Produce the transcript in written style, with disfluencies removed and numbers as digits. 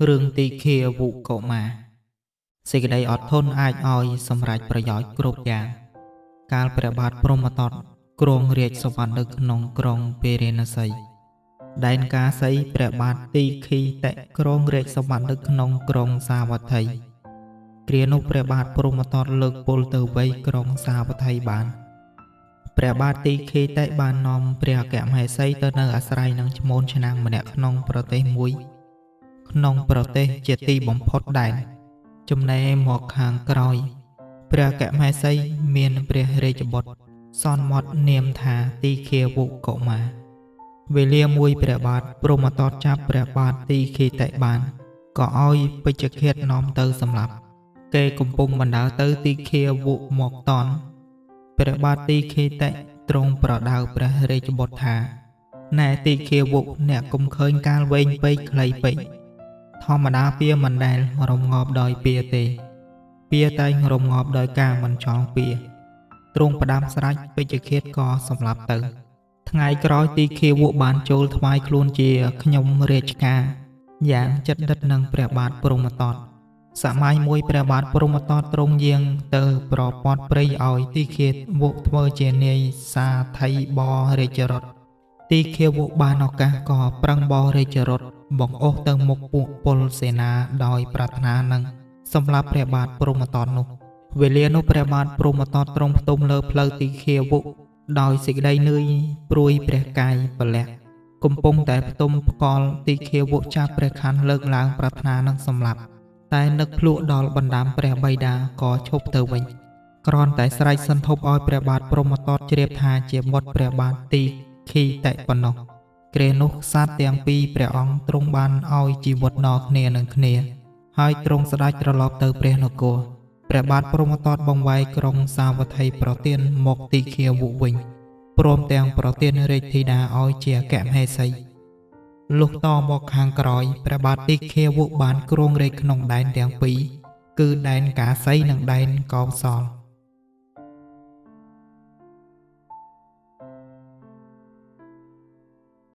រឿងទីឃាវុកុមារសេចក្តីអត់ធន់អាចឲ្យសម្រេចប្រយោជន៍គ្រប់យ៉ាងកាលព្រះបាទព្រហ្មទត្តគ្រងរាជសុវណ្ណនៅក្នុងក្រុងពេរាណសីដែនកាសីព្រះបាទទីឃីតិគ្រងរាជសុវណ្ណនៅក្នុងក្រុងសាវត្ថីគ្រានោះព្រះបាទព្រហ្មទត្តលើកពលទៅវ័យក្រុងសាវត្ថីបានព្រះបាទទីឃីតិបាននាំព្រះអគ្គមហេសីទៅនៅអាស្រ័យនឹងឈ្មោលឆ្នាំងម្នាក់ក្នុងប្រទេសមួយក្នុងប្រទេសជាទីបំផុតដែនចំណែមកខាងក្រោយព្រះអគ្គមហេសីមានព្រះរាជបុត្រសន្មតនាមថាទីឃាវុកុមារវេលាមួយព្រះបាទព្រហ្មទត្តចាប់ព្រះបាទទីឃីតិបានក៏ឲ្យពេជ្ឈឃាតនាំទៅសម្លាប់គេកំពុងបណ្ដើរទៅទីឃាវុមកតន់ព្រះបាទទីឃីតិទ្រង់ប្រដៅព្រះរាជបុត្រថាណែទីឃាវុអ្នកកុំឃើញកាលវែងពេកខ្លីពេកធម្មតាពៀមិនដែលរំងាប់ដោយពៀទេពៀតែងរំងាប់ដោយការមិនចងពៀទ្រង់ផ្ដាំស្រេចពេជ្ឈឃាតក៏សម្លាប់ទៅថ្ងៃក្រោយទីឃាវុបានចូលថ្វាយខ្លួនជាខ្ញុំរាជការយ៉ាងជិតដិតនឹងព្រះបាទព្រហ្មទត្តសម័យមួយព្រះបាទព្រហ្មទត្តទ្រង់យាងទៅប្រព័ន្ធព្រៃឲ្យទីឃាវុធ្វើជានាយសាថៃបរាជរដ្ឋទីឃាវុបានឱកាសក៏ប្រឹងបរាជរដ្ឋបង្អស់ទៅមុខពួកពលសេនាដោយប្រាថ្នានឹងសម្រាប់ព្រះបាទព្រហ្មទត្តនោះវេលានោះព្រះបាទព្រហ្មទត្តទ្រង់ផ្ទុំលើផ្លូវទីឃាវុដោយសេចក្តីនឿយព្រួយព្រះកាយពលៈកំពុងតែផ្ទុំផ្កល់ទីឃាវុចាប់ព្រះខ័នលើកឡើងប្រាថ្នានឹងសម្លាប់តែនឹកភ្លក់ដល់បណ្ដាំព្រះបិតាក៏ឈប់ទៅវិញគ្រាន់តែស្រែកសន្ធប់ឲ្យព្រះបាទព្រហ្មទត្តជ្រាបថាជាបុត្រព្រះបាទទីឃីតិប៉ុណ្ណោះគ្រានោះសត្វទាំងពីរព្រះអង្គទ្រង់បានឲ្យជីវិតដល់គ្នានឹងគ្នាហើយទ្រង់ស្ដេចត្រឡប់ទៅព្រះនគរព្រះបាទព្រហ្មទត្តបង្វែរក្រុងសាវត្ថីប្រទានមកទីឃាវុវិញព្រមទាំងប្រទានរាជធីតាឲ្យជាអគ្គមហេសីលុះតមកខាងក្រោយព្រះបាទទីឃាវុបានគ្រងរាជក្នុងដែនទាំងពីរគឺដែនកាសីនិងដែនកោសល